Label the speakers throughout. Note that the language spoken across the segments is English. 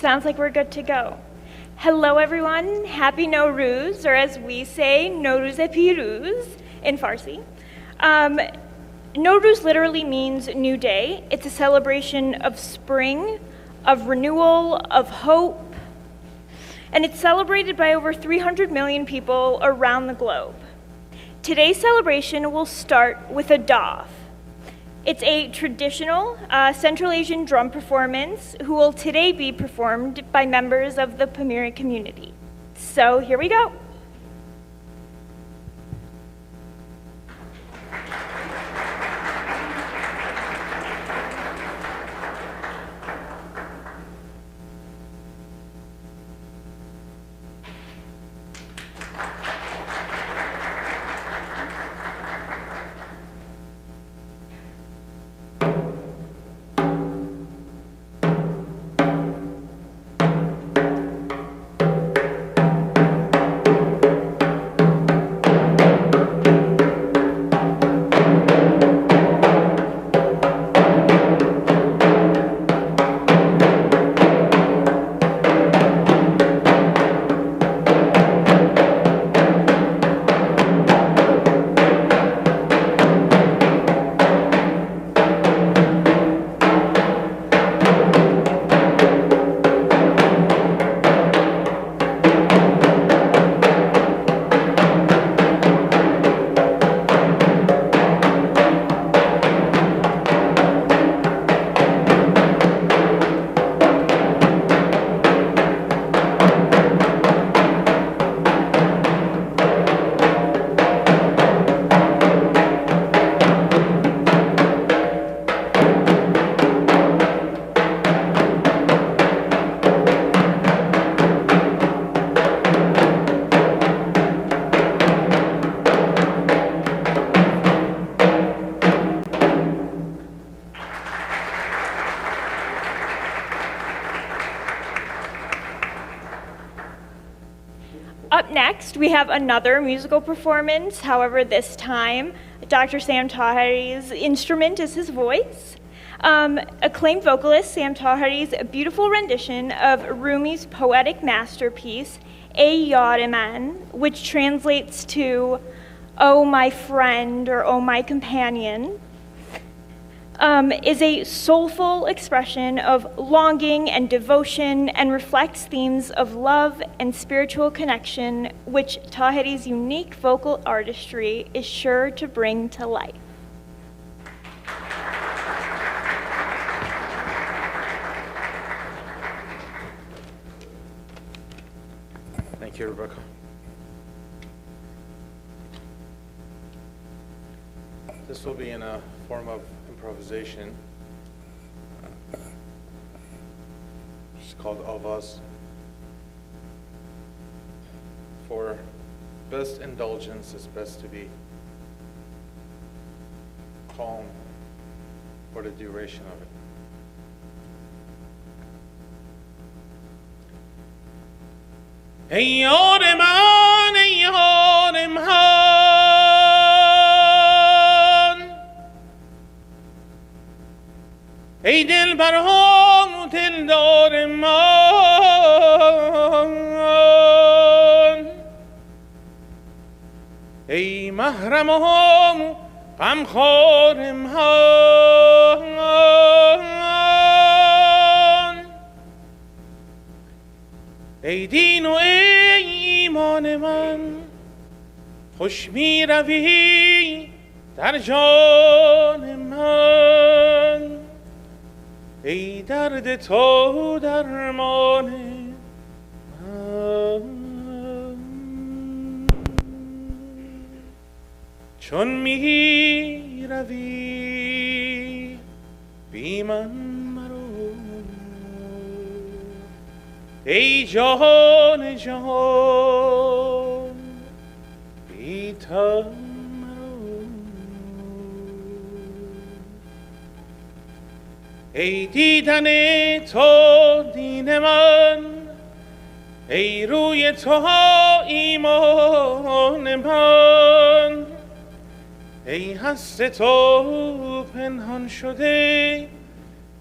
Speaker 1: Sounds like we're good to go. Hello everyone, happy Nowruz, or as we say, Nowruz-Persian in Farsi. Nowruz literally means new day. It's a celebration of spring, of renewal, of hope, and it's celebrated by over 300 million people around the globe. Today's celebration will start with a daf. It's a traditional Central Asian drum performance who will today be performed by members of the Pamiri community. So here we go. Up next, we have another musical performance. However, this time, Dr. Sam Tahiri's instrument is his voice. Acclaimed vocalist Sam Tahiri's beautiful rendition of Rumi's poetic masterpiece, Ey Yaar Man, which translates to, "Oh my friend," or "Oh my companion," is a soulful expression of longing and devotion and reflects themes of love and spiritual connection, which Tahiri's unique vocal artistry is sure to bring to life.
Speaker 2: Thank you, Rebecca. This will be in a form of improvisation. It's called Avaz. For best indulgence, it's best to be calm for the duration of it. Ey yaar man, ey yaar man, ey dilbar dildar man, ey mahram ghamkhor man, ای دین و ای ایمان من خوش می روی در جان من ای درد تو درمان من چون می روی بی من ای جهان جهان بی تو ای دیدن تو دین من ای روی تو ایمان من ای هست تو پنهان شده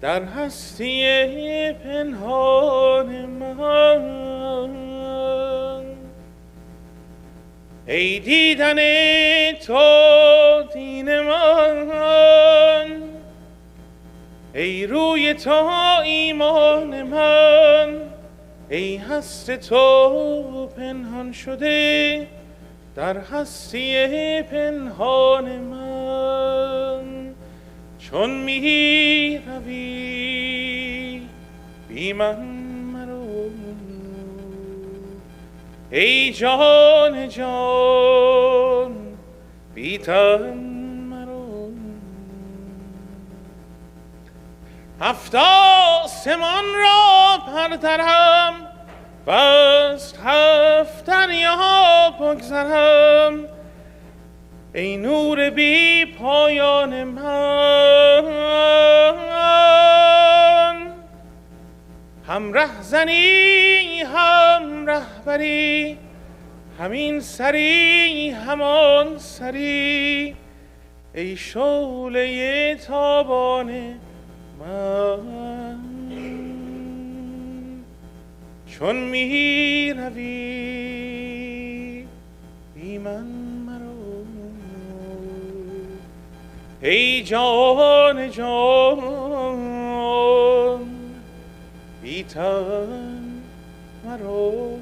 Speaker 2: در هستی پنهان من. ای دیدن تو دین من، ای روی تو ایمان من، ای هست تو پنهان شده در هستی پنهان من. چون می روی بی من مرو، ای جان جان بی تن مرو. هفت آسمان را پردرم، بست هفت دریا بگذرم، ای نور بی پایان من. هم رهزنی هم رهبری، همین سری همان سری، ای شعله تابان من. چون می روی بی من مرو، ای جان جان بی تن مرو.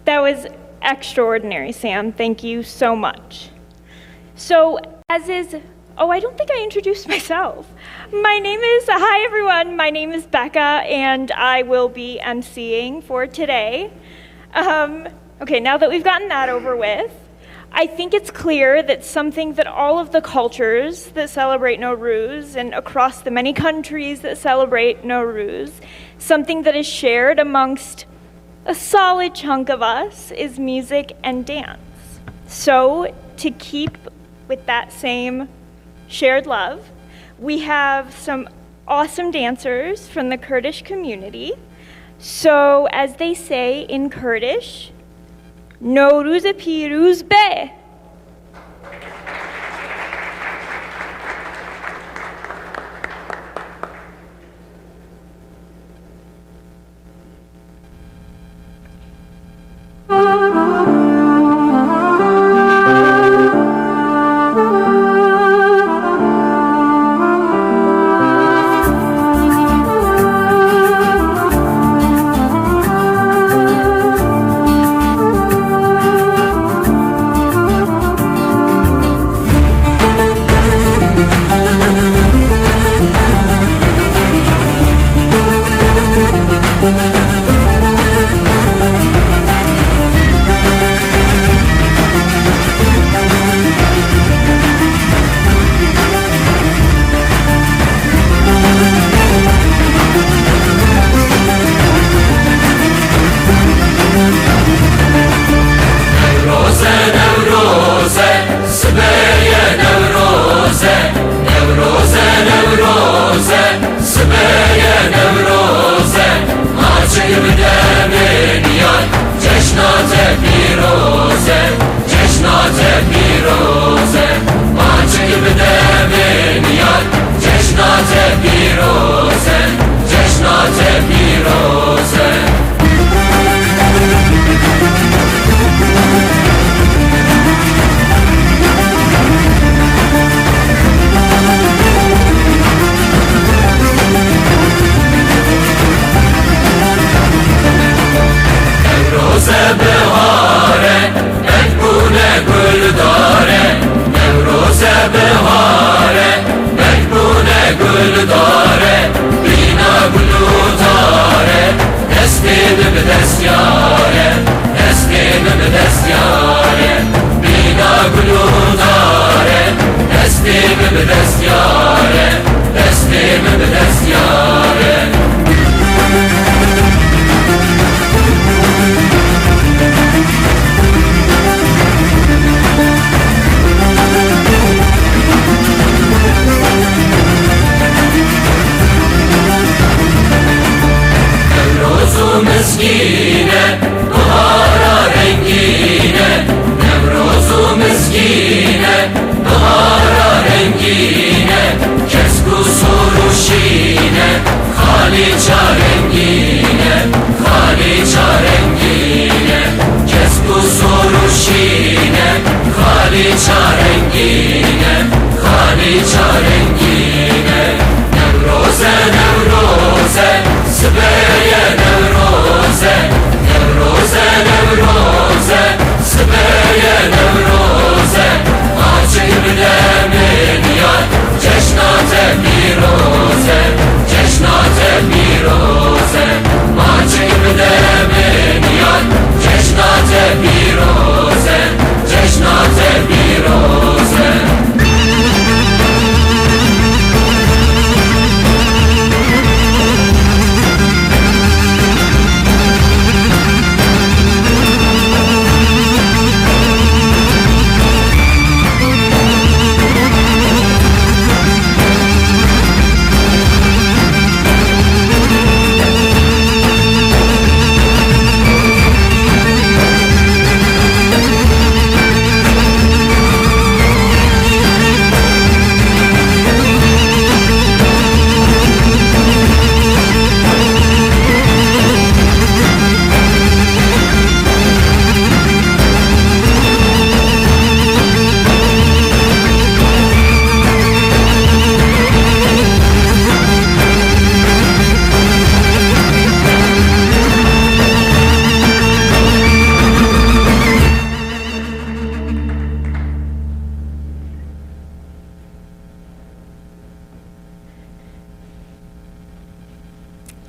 Speaker 1: That was extraordinary, Sam. Thank you so much. So, I don't think I introduced myself. Hi everyone, my name is Becca, and I will be emceeing for today. Okay, now that we've gotten that over with, I think it's clear that something that all of the cultures that celebrate Nowruz, and across the many countries that celebrate Nowruz, something that is shared amongst a solid chunk of us is music and dance. So, to keep with that same shared love, we have some awesome dancers from the Kurdish community. So, as they say in Kurdish, Nowruz-Persian be.
Speaker 3: مسکینه بهارا رنگینه کس سروشینه خالی چارنگینه خالی چارنگینه کس سروشینه خالی چارنگینه خالی چارنگینه نوروزه نوروزه سبیه نوروزه نوروزه نوروزه سبیه نوروزه آچین بده میاد جشنات پیروزه جشنات پیروزه آچین بده میاد جشنات پیروزه جشنات پیروزه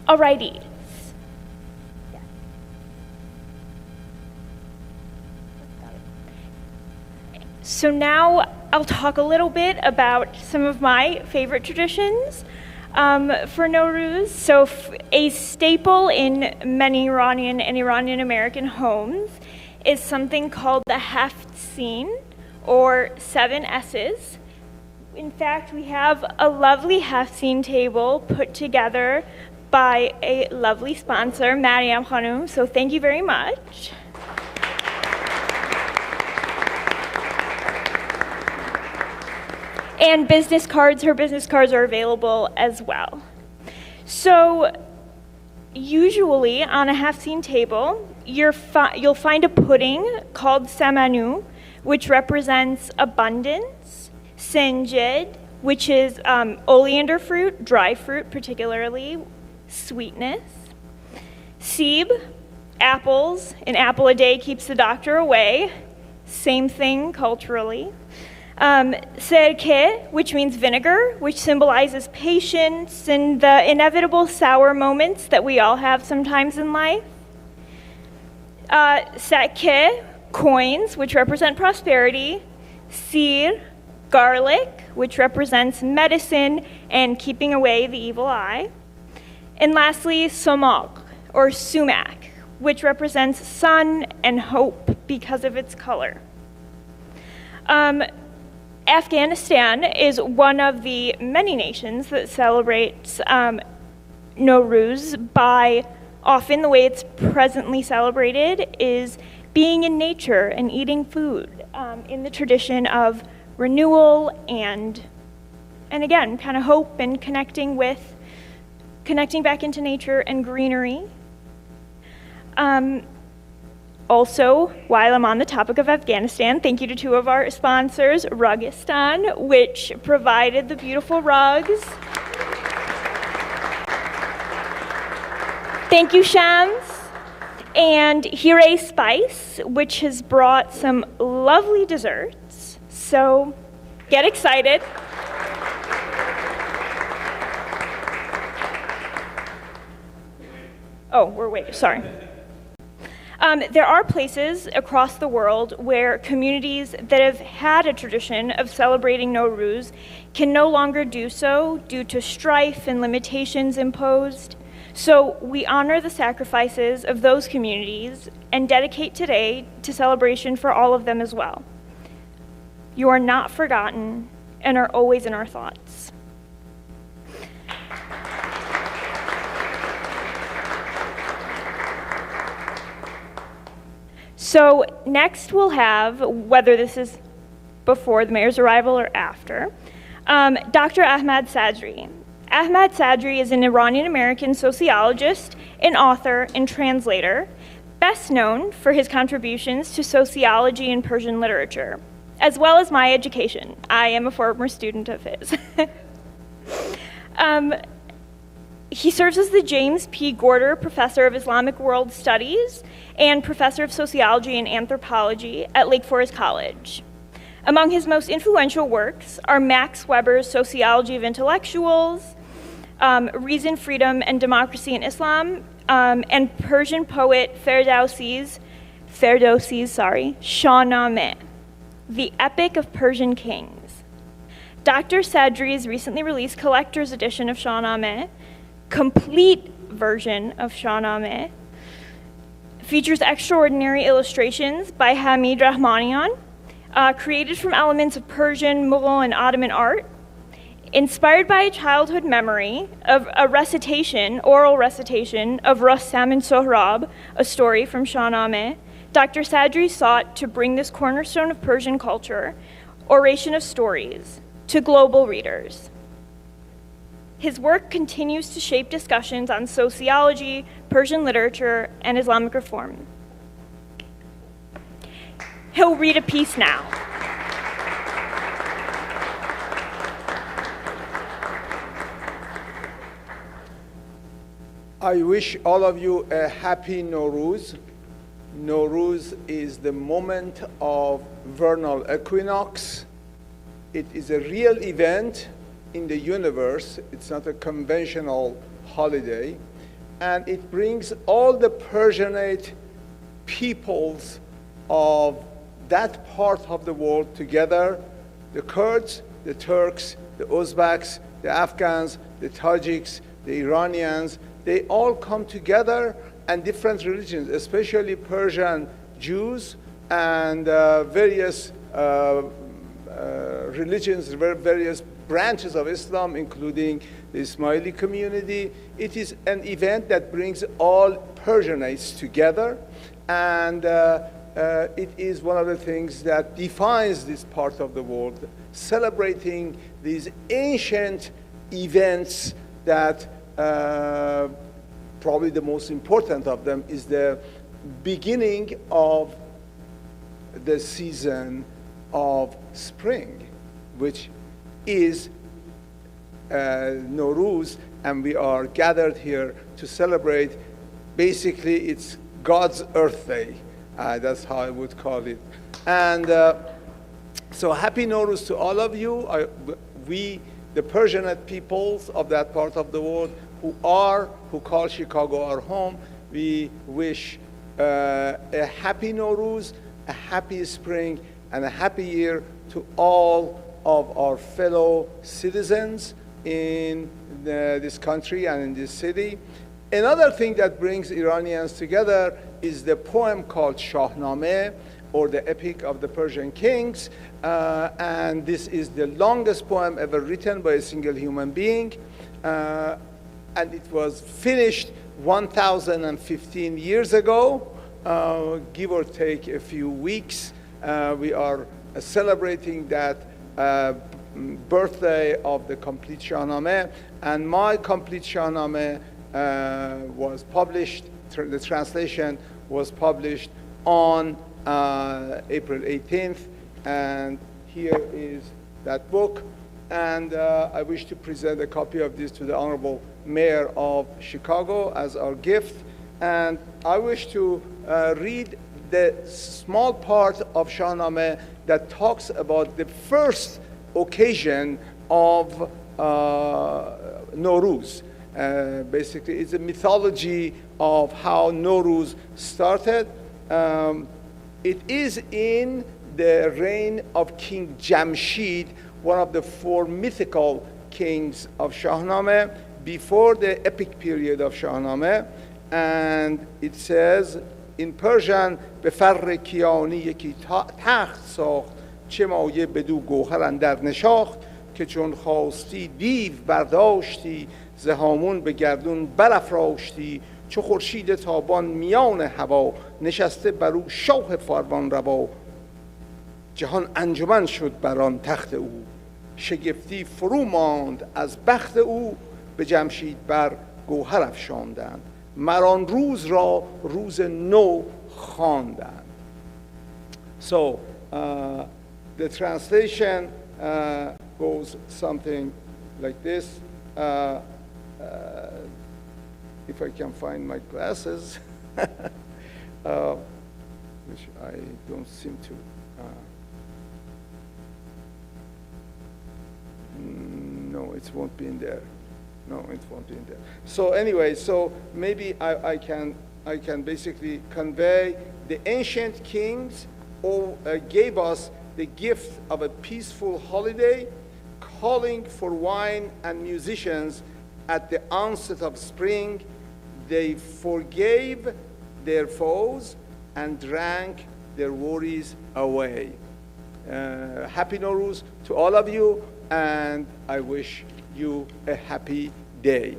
Speaker 1: Alrighty. So now I'll talk a little bit about some of my favorite traditions for Nowruz. So a staple in many Iranian and Iranian American homes is something called the Haftzin, or 7 S's. In fact, we have a lovely Haftzin table put together by a lovely sponsor, Mariam Khanum, so thank you very much. And business cards, her business cards are available as well. So usually on a Haftzin table, you'll find a pudding called samanu, which represents abundance, sinjid, which is oleander fruit, dry fruit particularly, sweetness. Sib, apples. An apple a day keeps the doctor away. Same thing culturally. Serke, which means vinegar, which symbolizes patience and the inevitable sour moments that we all have sometimes in life. Sakke, coins, which represent prosperity. Sir, garlic, which represents medicine and keeping away the evil eye. And lastly, somak, or sumac, which represents sun and hope because of its color. Afghanistan is one of the many nations that celebrates Nowruz by, often the way it's presently celebrated is being in nature and eating food in the tradition of renewal and again, kind of hope and connecting back into nature and greenery. Also, while I'm on the topic of Afghanistan, thank you to 2 of our sponsors, Rugistan, which provided the beautiful rugs. Thank you, Shams. And Hire Spice, which has brought some lovely desserts. So get excited. Oh, we're waiting, sorry. There are places across the world where communities that have had a tradition of celebrating Nowruz can no longer do so due to strife and limitations imposed. So we honor the sacrifices of those communities and dedicate today to celebration for all of them as well. You are not forgotten and are always in our thoughts. So next we'll have, whether this is before the mayor's arrival or after, Dr. Ahmad Sadri. Ahmad Sadri is an Iranian-American sociologist, an author, and translator, best known for his contributions to sociology and Persian literature, as well as my education. I am a former student of his. He serves as the James P. Gorder Professor of Islamic World Studies and Professor of Sociology and Anthropology at Lake Forest College. Among his most influential works are Max Weber's Sociology of Intellectuals, Reason, Freedom, and Democracy in Islam, and Persian poet Ferdowsi's Shahnameh, the Epic of Persian Kings. Dr. Sadri's recently released collector's edition of Shahnameh, complete version of Shahnameh, features extraordinary illustrations by Hamid Rahmanian, created from elements of Persian, Mughal, and Ottoman art. Inspired by a childhood memory of a oral recitation of Rassam and Sohrab, a story from Shahnameh, Dr. Sadri sought to bring this cornerstone of Persian culture, oration of stories, to global readers. His work continues to shape discussions on sociology, Persian literature, and Islamic reform. He'll read a piece now.
Speaker 4: I wish all of you a happy Nowruz. Nowruz is the moment of vernal equinox. It is a real event in the universe. It's not a conventional holiday. And it brings all the Persianate peoples of that part of the world together. The Kurds, the Turks, the Uzbeks, the Afghans, the Tajiks, the Iranians, they all come together, and different religions, especially Persian Jews and various religions, various branches of Islam, including the Ismaili community. It is an event that brings all Persianates together, and it is one of the things that defines this part of the world, celebrating these ancient events that probably the most important of them is the beginning of the season of spring, which is Nowruz, and we are gathered here to celebrate. Basically, it's God's Earth Day. That's how I would call it. And so happy Nowruz to all of you. We, the Persianate peoples of that part of the world who call Chicago our home, we wish a happy Nowruz, a happy spring, and a happy year to all of our fellow citizens in this country and in this city. Another thing that brings Iranians together is the poem called Shahnameh, or the Epic of the Persian Kings. And this is the longest poem ever written by a single human being. And it was finished 1,015 years ago, give or take a few weeks. We are celebrating that birthday of the complete Shahnameh, and my complete Shahnameh was published, the translation was published on April 18th, and here is that book. And I wish to present a copy of this to the Honorable Mayor of Chicago as our gift. And I wish to read the small part of Shahnameh that talks about the first occasion of Nowruz. Basically, it's a mythology of how Nowruz started. It is in the reign of King Jamshid, one of the four mythical kings of Shahnameh, before the epic period of Shahnameh. And it says in Persian, به فر کیانی یکی تخت ساخت چه مایه بدو گوهر اندر نشاخت که چون خواستی دیو برداشتی ز هامون به گردون برافراشتی چو خورشید تابان میان هوا نشسته بر او شاه فرمان روا جهان انجمن شد بر آن تخت او شگفتی فرو ماند از بخت او به جمشید بر گوهر افشاندند مران روز را روز نو خواندند. So the translation goes something like this. If I can find my glasses, which I don't seem to. No, it won't be in there. No, it won't be in there. So anyway, so maybe I can basically convey the ancient kings gave us the gift of a peaceful holiday, calling for wine and musicians at the onset of spring. They forgave their foes and drank their worries away. Happy Nowruz to all of you, and I wish you a happy day.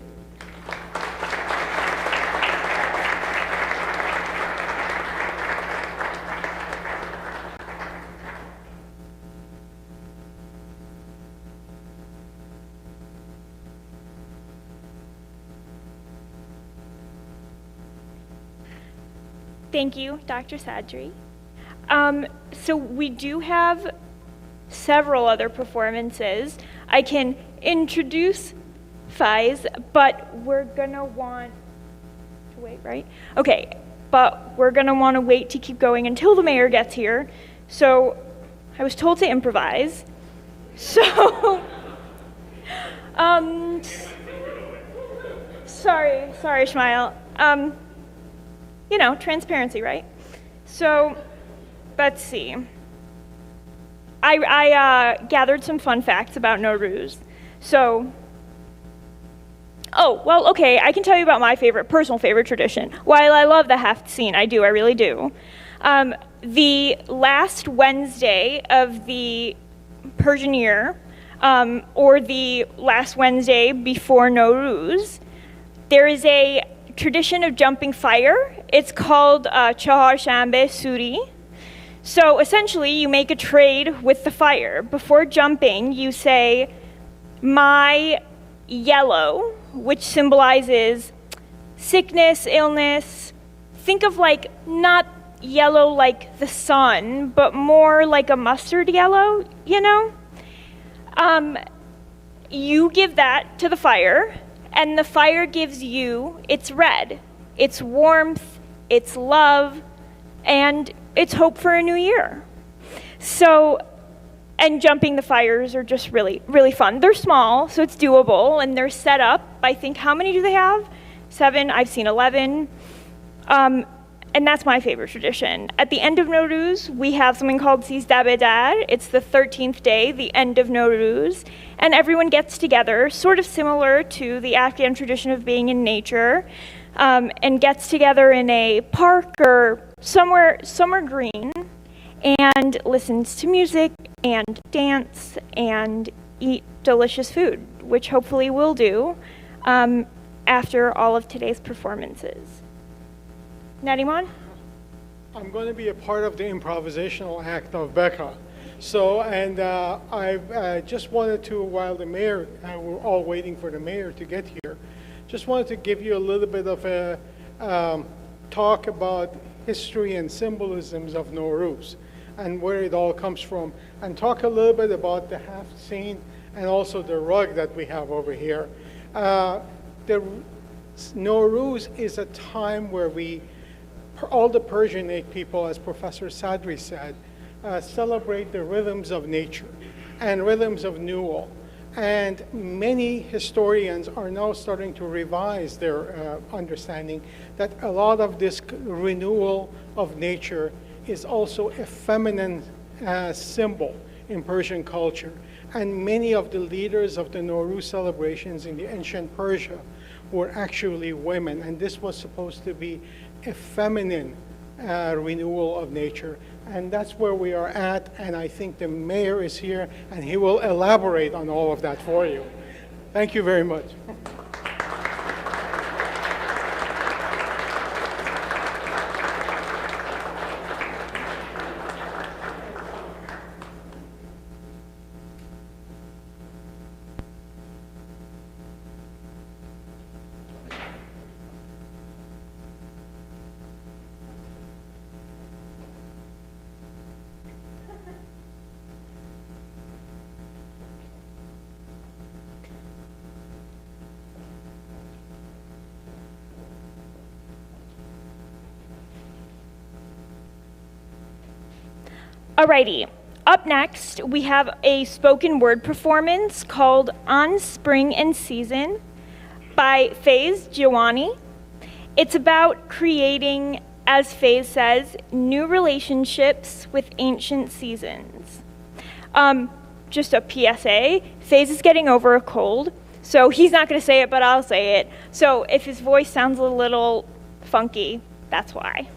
Speaker 1: Thank you, Dr. Sadri. So we do have several other performances. I can introduce Faiz, but we're gonna want to wait, right? Okay, but we're gonna wanna wait to keep going until the mayor gets here. So I was told to improvise. So, sorry, Ishmael. You know, transparency, right? So, let's see. I gathered some fun facts about Nowruz. So, oh, well, okay, I can tell you about my personal favorite tradition. While I love the Haft scene, I really do. The last Wednesday of the Persian year, or the last Wednesday before Nowruz, there is a tradition of jumping fire. It's called Chahar-Shanbe Suri. So essentially, you make a trade with the fire. Before jumping, you say, my yellow, which symbolizes sickness, illness. Think of like, not yellow like the sun, but more like a mustard yellow, you know? You give that to the fire, and the fire gives you its red, its warmth, its love, and its hope for a new year. So, and jumping the fires are just really, really fun. They're small, so it's doable, and they're set up. I think, how many do they have? 7, I've seen 11. And that's my favorite tradition. At the end of Nowruz, we have something called Sizdah Bedar. It's the 13th day, the end of Nowruz, and everyone gets together, sort of similar to the Afghan tradition of being in nature, and gets together in a park or somewhere green, and listens to music and dance and eat delicious food, which hopefully we'll do after all of today's performances. Nariman?
Speaker 5: I'm going to be a part of the improvisational act of Becca. So, and I just wanted to, while the mayor, we're all waiting for the mayor to get here, just wanted to give you a little bit of a talk about history and symbolisms of Nowruz and where it all comes from, and talk a little bit about the Haft scene and also the rug that we have over here. The Nowruz is a time where all the Persianate people, as Professor Sadri said, celebrate the rhythms of nature and rhythms of Newell. And many historians are now starting to revise their understanding that a lot of this renewal of nature is also a feminine symbol in Persian culture. And many of the leaders of the Nowruz celebrations in the ancient Persia were actually women, and this was supposed to be a feminine renewal of nature. And that's where we are at, and I think the mayor is here, and he will elaborate on all of that for you. Thank you very much.
Speaker 1: Alrighty, up next we have a spoken word performance called On Spring and Season by Faze Giovanni. It's about creating, as Faze says, new relationships with ancient seasons. Just a PSA, Faze is getting over a cold, so he's not going to say it, but I'll say it. So if his voice sounds a little funky, that's why.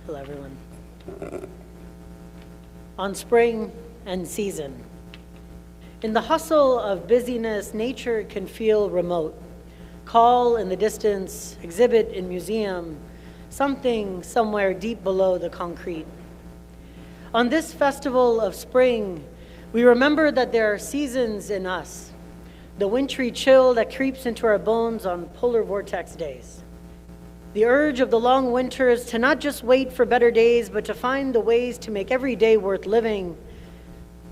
Speaker 6: Hello, everyone. On spring and season. In the hustle of busyness, nature can feel remote. Call in the distance, exhibit in museum, something somewhere deep below the concrete. On this festival of spring, we remember that there are seasons in us, the wintry chill that creeps into our bones on polar vortex days. The urge of the long winters to not just wait for better days, but to find the ways to make every day worth living.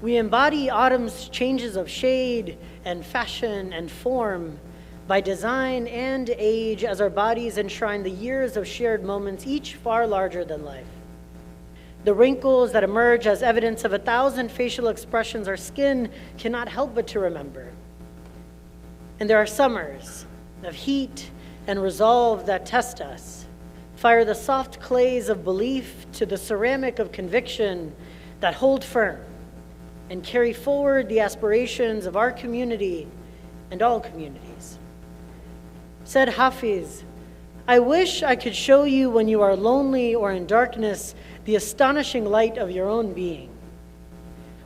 Speaker 6: We embody autumn's changes of shade and fashion and form by design and age as our bodies enshrine the years of shared moments, each far larger than life. The wrinkles that emerge as evidence of 1,000 facial expressions our skin cannot help but to remember. And there are summers of heat and resolve that test us, fire the soft clays of belief to the ceramic of conviction that hold firm and carry forward the aspirations of our community and all communities. Said Hafiz, I wish I could show you when you are lonely or in darkness the astonishing light of your own being.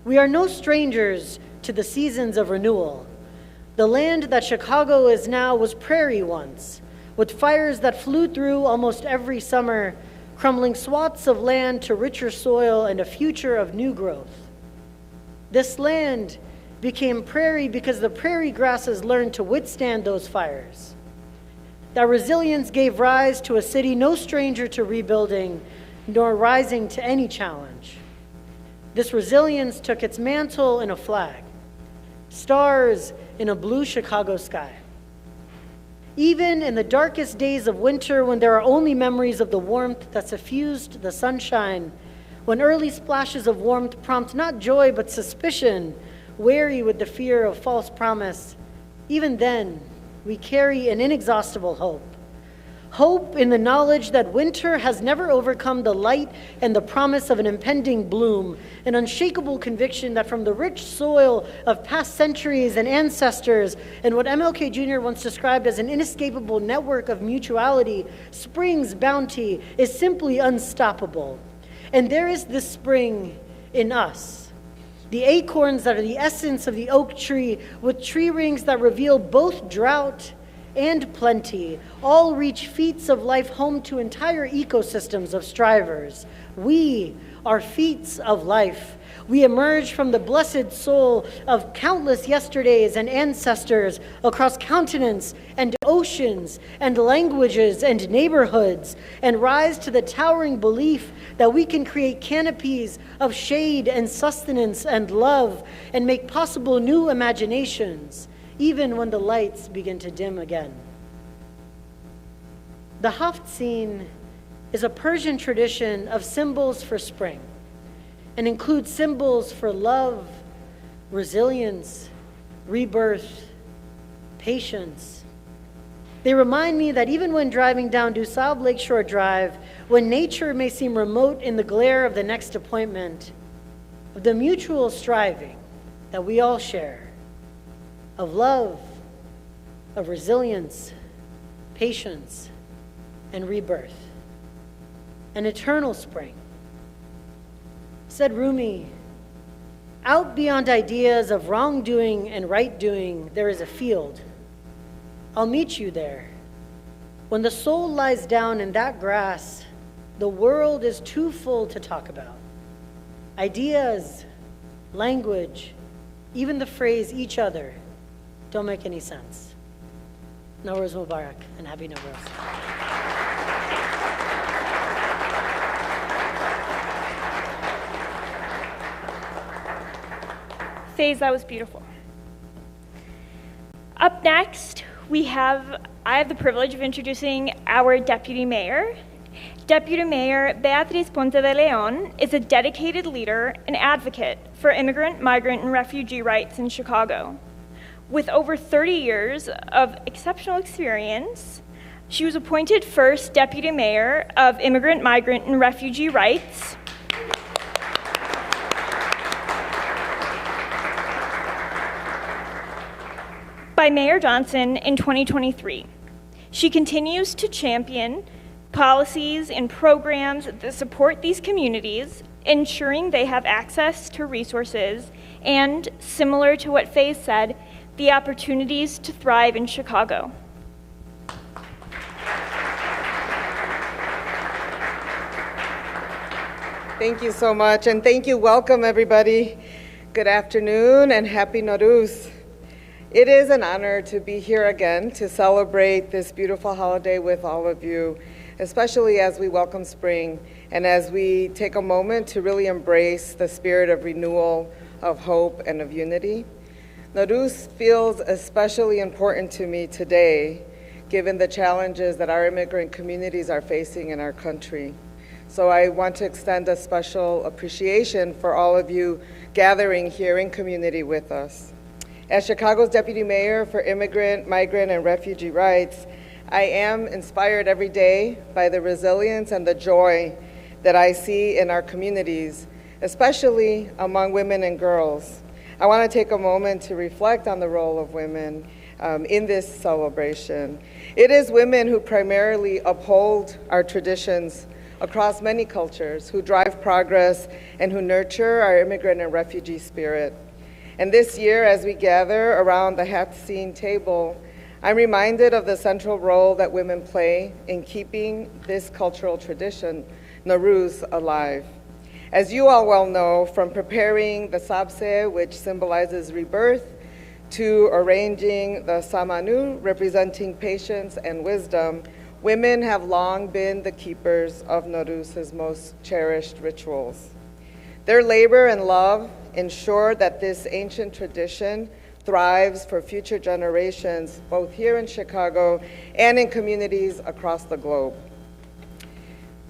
Speaker 6: We are no strangers to the seasons of renewal. The land that Chicago is now was prairie once, with fires that flew through almost every summer, crumbling swaths of land to richer soil and a future of new growth. This land became prairie because the prairie grasses learned to withstand those fires. That resilience gave rise to a city no stranger to rebuilding, nor rising to any challenge. This resilience took its mantle in a flag, stars in a blue Chicago sky. Even in the darkest days of winter, when there are only memories of the warmth that suffused the sunshine, when early splashes of warmth prompt not joy but suspicion, wary with the fear of false promise, even then we carry an inexhaustible hope. Hope in the knowledge that winter has never overcome the light and the promise of an impending bloom, an unshakable conviction that from the rich soil of past centuries and ancestors, and what MLK Jr. once described as an inescapable network of mutuality, spring's bounty is simply unstoppable. And there is this spring in us, the acorns that are the essence of the oak tree, with tree rings that reveal both drought and plenty, all reach feats of life home to entire ecosystems of strivers. We are feats of life. We emerge from the blessed soul of countless yesterdays and ancestors across continents and oceans and languages and neighborhoods, and rise to the towering belief that we can create canopies of shade and sustenance and love and make possible new imaginations, even when the lights begin to dim again. The Haft scene is a Persian tradition of symbols for spring and includes symbols for love, resilience, rebirth, patience. They remind me that even when driving down DuSable Lakeshore Drive, when nature may seem remote in the glare of the next appointment, of the mutual striving that we all share, of love, of resilience, patience, and rebirth. An eternal spring. Said Rumi, out beyond ideas of wrongdoing and right doing, there is a field. I'll meet you there. When the soul lies down in that grass, the world is too full to talk about. Ideas, language, even the phrase each other don't make any sense. Nowruz Mubarak, and happy Nowruz.
Speaker 1: Faze, that was beautiful. Up next, we have I have the privilege of introducing our Deputy Mayor. Deputy Mayor Beatriz Ponce de Leon is a dedicated leader and advocate for immigrant, migrant, and refugee rights in Chicago. With over 30 years of exceptional experience, she was appointed first Deputy Mayor of Immigrant, Migrant, and Refugee Rights. By Mayor Johnson in 2023. She continues to champion policies and programs that support these communities, ensuring they have access to resources and, similar to what Faye said, the opportunities to thrive in Chicago.
Speaker 7: Thank you so much, and thank you. Welcome, everybody. Good afternoon, and happy Nowruz. It is an honor to be here again to celebrate this beautiful holiday with all of you, especially as we welcome spring and as we take a moment to really embrace the spirit of renewal, of hope, and of unity. Nowruz feels especially important to me today, given the challenges that our immigrant communities are facing in our country. So I want to extend a special appreciation for all of you gathering here in community with us. As Chicago's Deputy Mayor for Immigrant, Migrant, and Refugee Rights, I am inspired every day by the resilience and the joy that I see in our communities, especially among women and girls. I want to take a moment to reflect on the role of women in this celebration. It is women who primarily uphold our traditions across many cultures, who drive progress, and who nurture our immigrant and refugee spirit. And this year, as we gather around the Hatzin table, I'm reminded of the central role that women play in keeping this cultural tradition, Nowruz, alive. As you all well know, from preparing the sabse, which symbolizes rebirth, to arranging the samanu, representing patience and wisdom, women have long been the keepers of Nowruz's most cherished rituals. Their labor and love ensure that this ancient tradition thrives for future generations, both here in Chicago and in communities across the globe.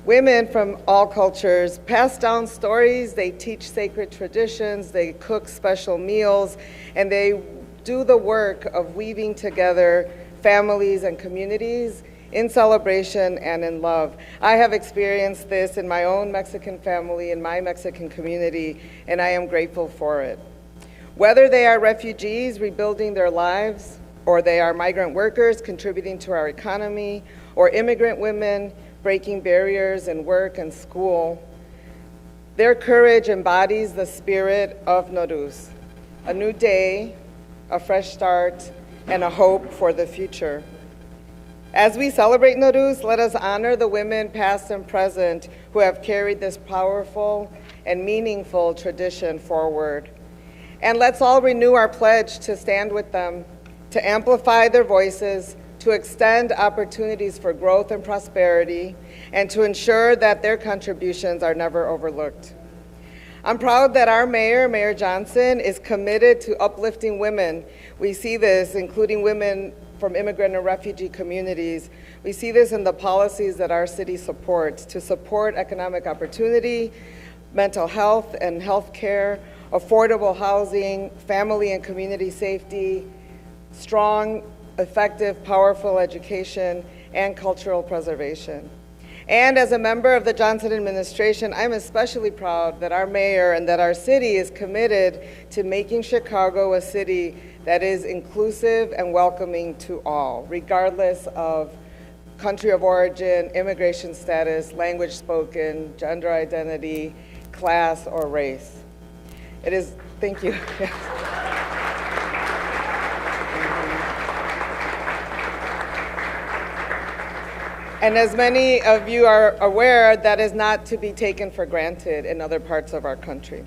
Speaker 7: Women from all cultures pass down stories, they teach sacred traditions, they cook special meals, and they do the work of weaving together families and communities in celebration and in love. I have experienced this in my own Mexican family, in my Mexican community, and I am grateful for it. Whether they are refugees rebuilding their lives, or they are migrant workers contributing to our economy, or immigrant women breaking barriers in work and school, their courage embodies the spirit of Nowruz, a new day, a fresh start, and a hope for the future. As we celebrate Nowruz, let us honor the women past and present who have carried this powerful and meaningful tradition forward. And let's all renew our pledge to stand with them, to amplify their voices, to extend opportunities for growth and prosperity, and to ensure that their contributions are never overlooked. I'm proud that our mayor, Mayor Johnson, is committed to uplifting women. We see this, including women from immigrant and refugee communities. We see this in the policies that our city supports to support economic opportunity, mental health and health care, affordable housing, family and community safety, strong, effective, powerful education, and cultural preservation. And as a member of the Johnson administration, I'm especially proud that our mayor and that our city is committed to making Chicago a city that is inclusive and welcoming to all, regardless of country of origin, immigration status, language spoken, gender identity, class, or race. It is, thank you. And as many of you are aware, that is not to be taken for granted in other parts of our country.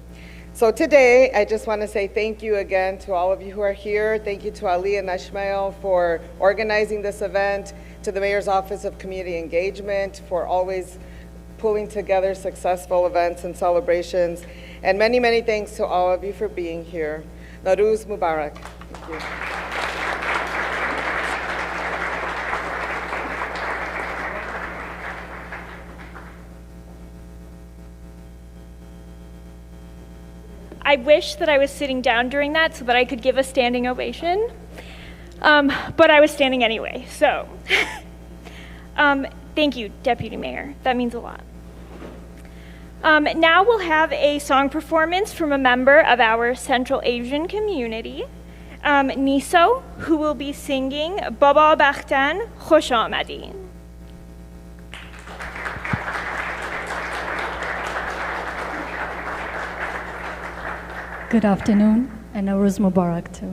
Speaker 7: So today, I just want to say thank you again to all of you who are here. Thank you to Ali and Ishmael for organizing this event, to the Mayor's Office of Community Engagement for always pulling together successful events and celebrations. And many, many thanks to all of you for being here. Nowruz Mubarak. Thank you.
Speaker 1: I wish that I was sitting down during that so that I could give a standing ovation, but I was standing anyway, so. Thank you, Deputy Mayor. That means a lot. Now we'll have a song performance from a member of our Central Asian community, Niso, who will be singing Baba Bakhtan Khosh Amadin.
Speaker 8: Good afternoon, and Nowruz Mubarak too.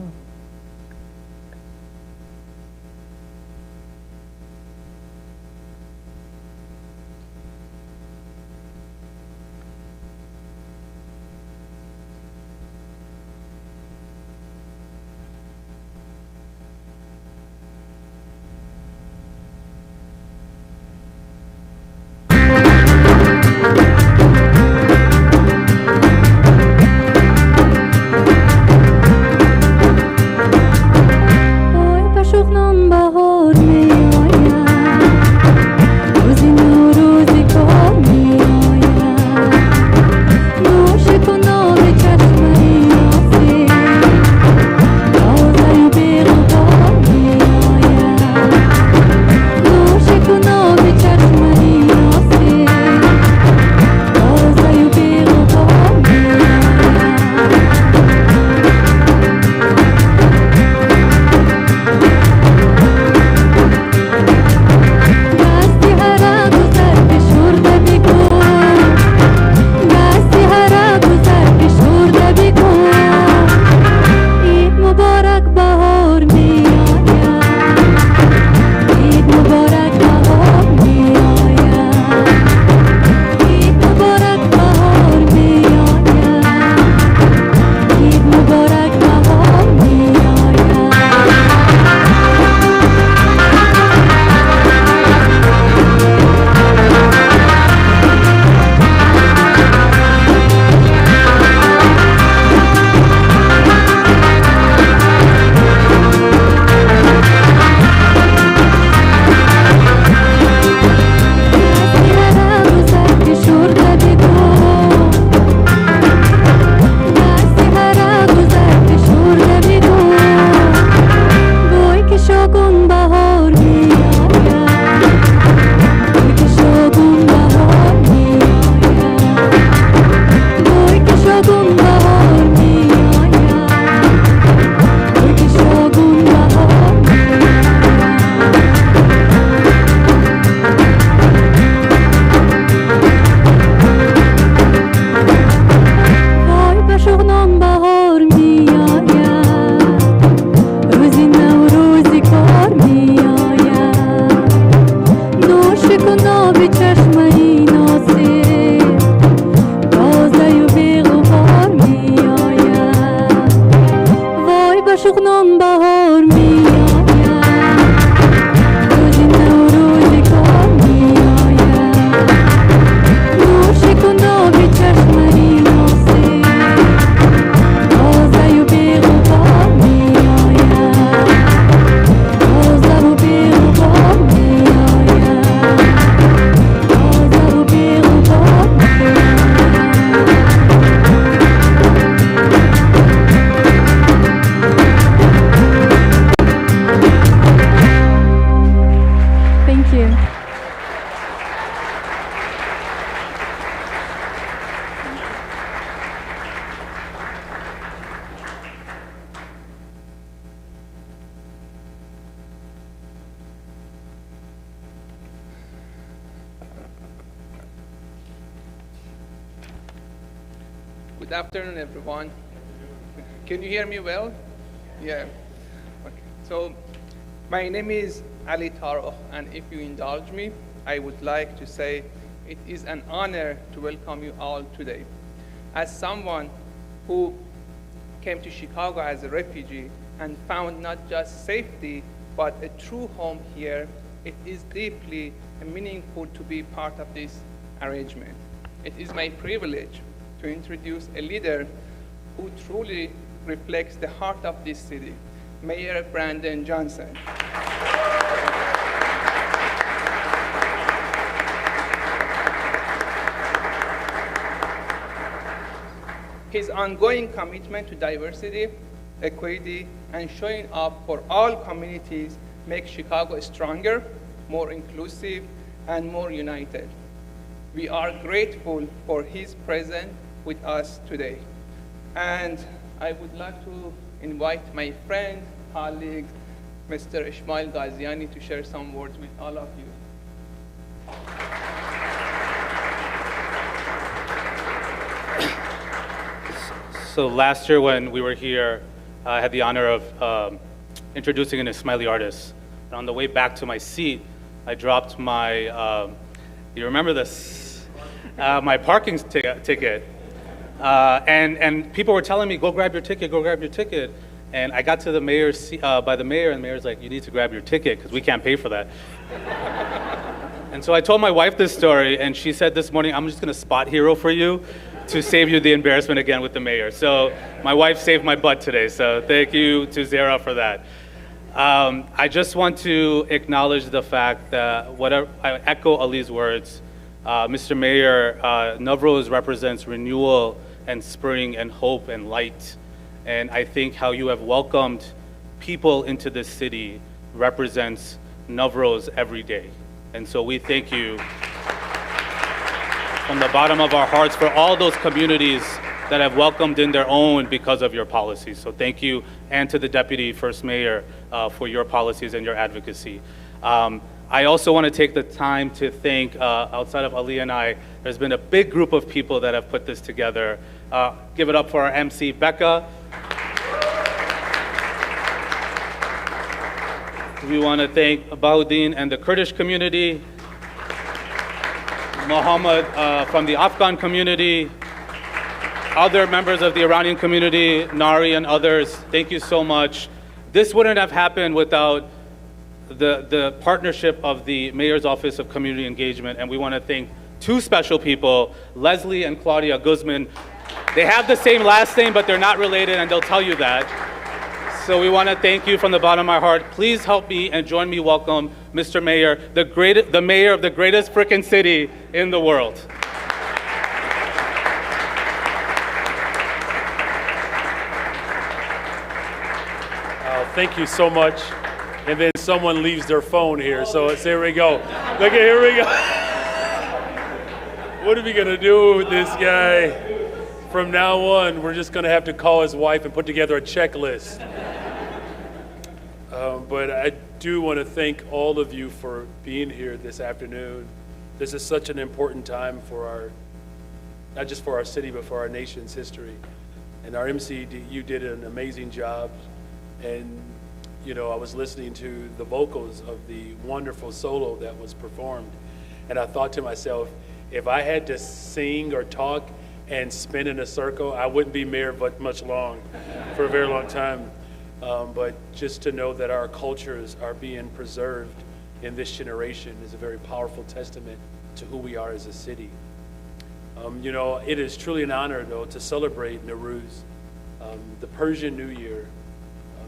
Speaker 9: Good afternoon, everyone. Can you hear me well? Yeah. Okay. So, my name is Ali Taro, and if you indulge me, I would like to say it is an honor to welcome you all today. As someone who came to Chicago as a refugee and found not just safety, but a true home here, it is deeply meaningful to be part of this arrangement. It is my privilege to introduce a leader who truly reflects the heart of this city, Mayor Brandon Johnson. His ongoing commitment to diversity, equity, and showing up for all communities makes Chicago stronger, more inclusive, and more united. We are grateful for his presence with us today. And I would like to invite my friend, colleague, Mr. Ismail Ghaziani, to share some words with all of you.
Speaker 10: So last year when we were here, I had the honor of introducing an Ismaili artist. And on the way back to my seat, I dropped my, you remember this? My parking ticket. And people were telling me, go grab your ticket, go grab your ticket. And I got to the mayor's seat, by the mayor, and the mayor's like, you need to grab your ticket because we can't pay for that. And so I told my wife this story, and she said this morning, I'm just going to spot hero for you to save you the embarrassment again with the mayor. So my wife saved my butt today, so thank you to Zara for that. I just want to acknowledge the fact that I echo Ali's words. Mr. Mayor, Nowruz represents renewal and spring and hope and light. And I think how you have welcomed people into this city represents Nowruz every day. And so we thank you from the bottom of our hearts for all those communities that have welcomed in their own because of your policies. So thank you, and to the Deputy First Mayor for your policies and your advocacy. I also want to take the time to thank, outside of Ali and I, there's been a big group of people that have put this together. Give it up for our MC, Becca. We want to thank Baudin and the Kurdish community, Mohammed from the Afghan community, other members of the Iranian community, Nari and others. Thank you so much. This wouldn't have happened without the partnership of the Mayor's Office of Community Engagement, and we want to thank two special people, Leslie and Claudia Guzman. They have the same last name, but they're not related, and they'll tell you that. So we want to thank you from the bottom of my heart. Please help me and join me welcome Mr. Mayor, the mayor of the greatest frickin' city in the world.
Speaker 11: Thank you so much. And then someone leaves their phone here, so here we go. Look, here we go. What are we gonna do with this guy? From now on, we're just gonna have to call his wife and put together a checklist. But I do want to thank all of you for being here this afternoon. This is such an important time for not just for our city, but for our nation's history. And our MC, you did an amazing job. And you know, I was listening to the vocals of the wonderful solo that was performed. And I thought to myself, if I had to sing or talk and spin in a circle, I wouldn't be mayor but much long, for a very long time. But just to know that our cultures are being preserved in this generation is a very powerful testament to who we are as a city. You know, it is truly an honor, though, to celebrate Nowruz, the Persian New Year,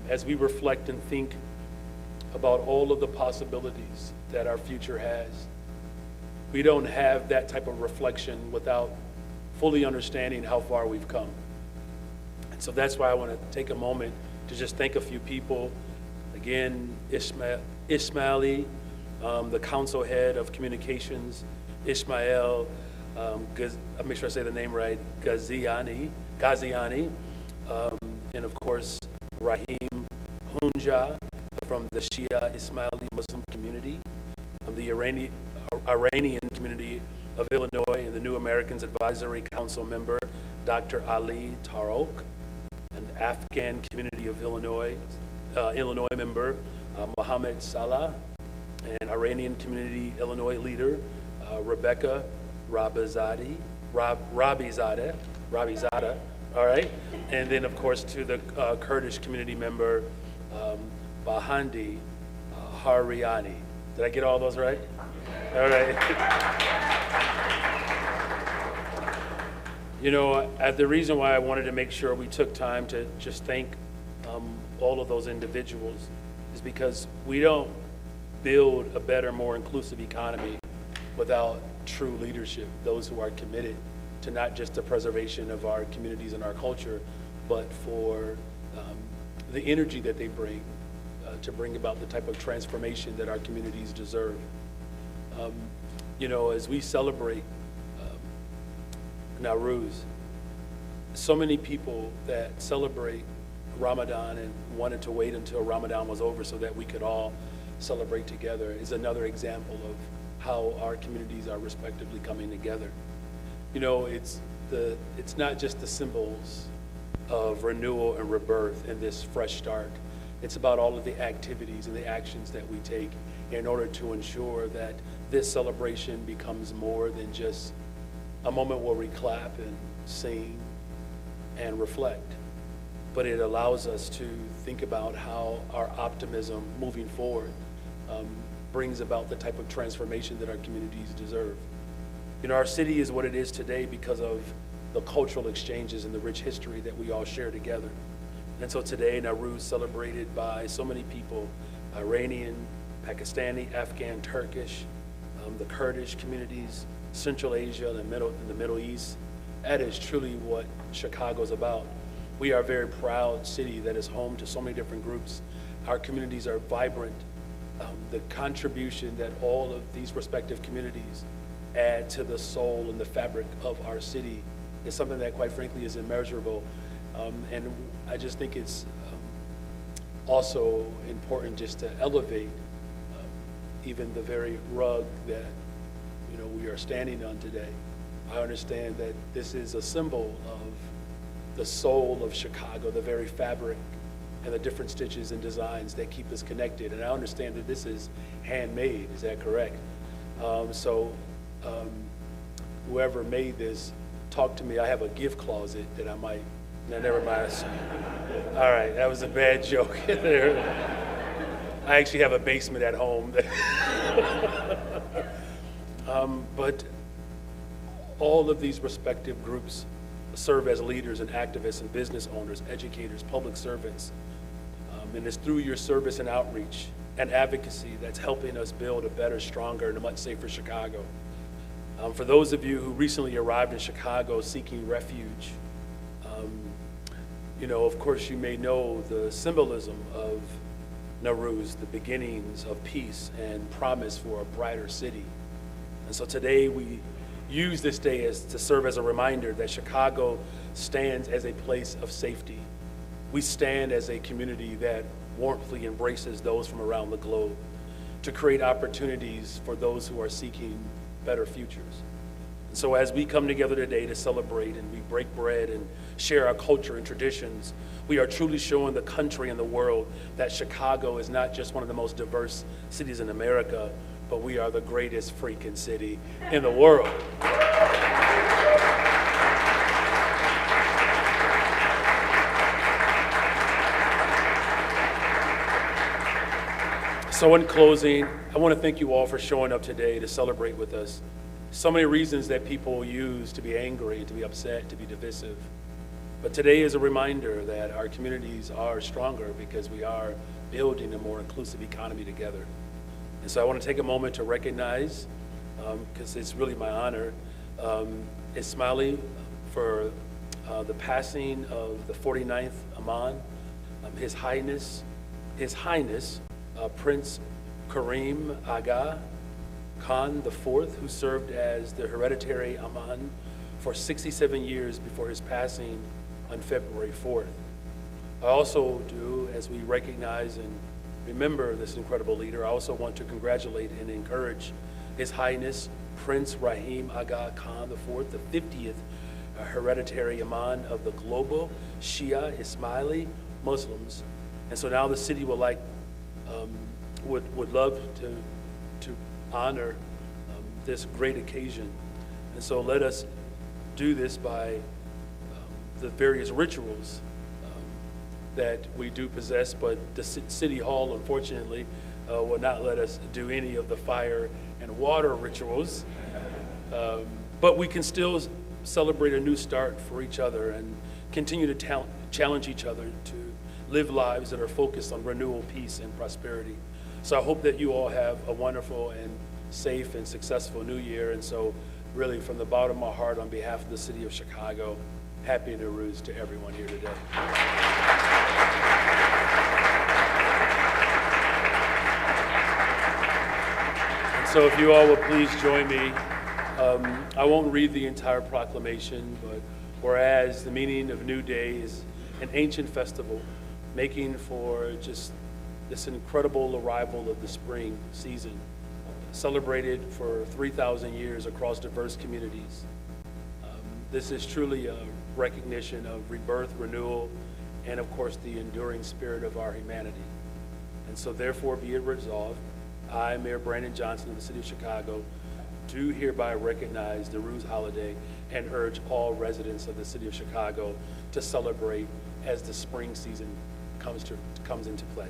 Speaker 11: as we reflect and think about all of the possibilities that our future has. We don't have that type of reflection without fully understanding how far we've come. And so that's why I want to take a moment to just thank a few people. Again, Ismaili, the council head of communications, Ismail, I'll make sure I say the name right, Ghaziani, and of course, Rahim Hunja from the Shia Ismaili Muslim community, the Iranian community of Illinois, and the New Americans Advisory Council member, Dr. Ali Tarok, an Afghan community of Illinois member, Mohammed Salah, and Iranian community Illinois leader, Rebecca Rabizadeh, all right? And then, of course, to the Kurdish community member, Bahandi Hariani. Did I get all those right? All right. You know, the reason why I wanted to make sure we took time to just thank all of those individuals is because we don't build a better, more inclusive economy without true leadership, those who are committed to not just the preservation of our communities and our culture, but for the energy that they bring to bring about the type of transformation that our communities deserve. You know, as we celebrate Nowruz, so many people that celebrate Ramadan and wanted to wait until Ramadan was over so that we could all celebrate together is another example of how our communities are respectively coming together. You know, it's not just the symbols of renewal and rebirth and this fresh start. It's about all of the activities and the actions that we take in order to ensure that this celebration becomes more than just a moment where we clap and sing and reflect, but it allows us to think about how our optimism moving forward brings about the type of transformation that our communities deserve. You know, our city is what it is today because of the cultural exchanges and the rich history that we all share together. And so today, Nowruz is celebrated by so many people, Iranian, Pakistani, Afghan, Turkish, the Kurdish communities, Central Asia, and the Middle East. That is truly what Chicago is about. We are a very proud city that is home to so many different groups. Our communities are vibrant. The contribution that all of these respective communities add to the soul and the fabric of our city is something that, quite frankly, is immeasurable. And I just think it's also important just to elevate even the very rug that, you know, we are standing on today. I understand that this is a symbol of the soul of Chicago, the very fabric and the different stitches and designs that keep us connected. And I understand that this is handmade, is that correct? Whoever made this, talk to me. I have a gift closet that I might, no, never mind. All right, that was a bad joke. I actually have a basement at home. But all of these respective groups serve as leaders and activists and business owners, educators, public servants. And it's through your service and outreach and advocacy that's helping us build a better, stronger, and a much safer Chicago. For those of you who recently arrived in Chicago seeking refuge, you know, of course you may know the symbolism of Nowruz, the beginnings of peace and promise for a brighter city. And so today we use this day to serve as a reminder that Chicago stands as a place of safety. We stand as a community that warmly embraces those from around the globe to create opportunities for those who are seeking better futures. And so as we come together today to celebrate and we break bread and share our culture and traditions, we are truly showing the country and the world that Chicago is not just one of the most diverse cities in America, but we are the greatest freaking city in the world. So in closing, I want to thank you all for showing up today to celebrate with us. So many reasons that people use to be angry, to be upset, to be divisive. But today is a reminder that our communities are stronger because we are building a more inclusive economy together. And so I want to take a moment to recognize, because it's really my honor, Ismaili for the passing of the 49th Imam, His Highness, Prince Karim Aga Khan IV, who served as the hereditary Imam for 67 years before his passing on February 4th. I also do, as we recognize and remember this incredible leader, I also want to congratulate and encourage His Highness Prince Rahim Aga Khan IV, the 50th hereditary Imam of the global Shia Ismaili Muslims. And so now the city would love to honor this great occasion. And so let us do this by the various rituals that we do possess, but the City Hall, unfortunately, will not let us do any of the fire and water rituals. But we can still celebrate a new start for each other and continue to challenge each other to live lives that are focused on renewal, peace, and prosperity. So I hope that you all have a wonderful and safe and successful new year. And so really from the bottom of my heart on behalf of the city of Chicago, happy Nowruz to everyone here today. And so if you all will please join me, I won't read the entire proclamation, but whereas the meaning of New Day is an ancient festival, making for just this incredible arrival of the spring season, celebrated for 3,000 years across diverse communities. This is truly a recognition of rebirth, renewal, and of course the enduring spirit of our humanity. And so therefore be it resolved, I, Mayor Brandon Johnson of the City of Chicago, do hereby recognize the Nowruz holiday and urge all residents of the City of Chicago to celebrate as the spring season comes into play.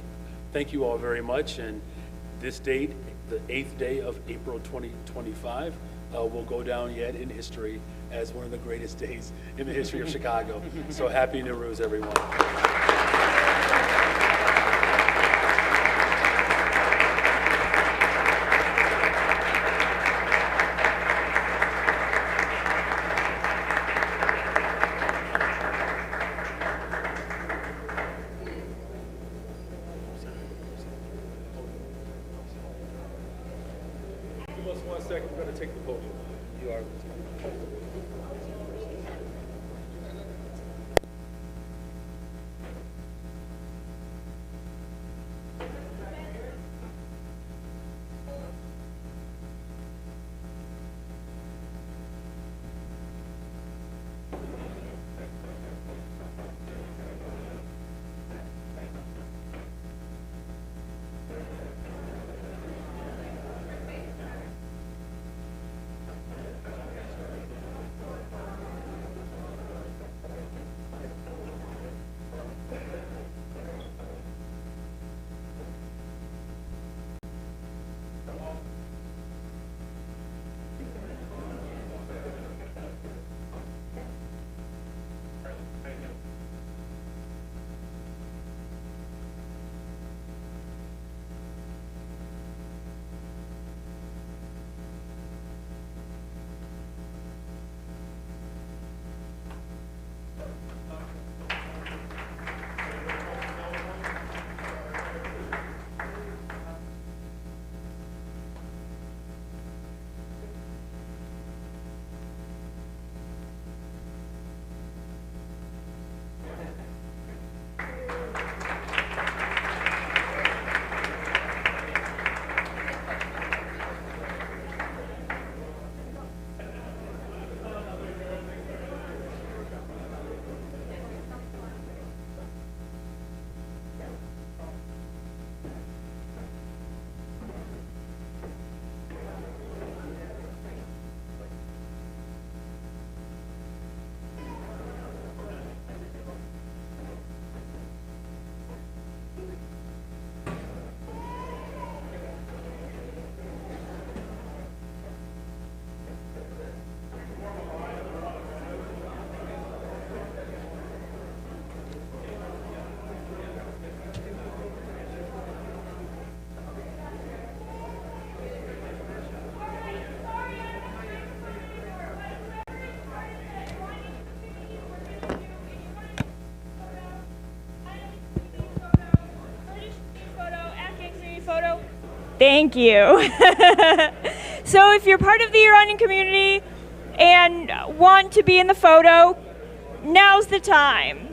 Speaker 11: Thank you all very much, and this date, the 8th day of April 2025, will go down yet in history as one of the greatest days in the history of Chicago. So happy Nowruz, everyone. Give us 1 second, we're going to take the podium. You are.
Speaker 1: Thank you. So if you're part of the Iranian community and want to be in the photo, now's the time.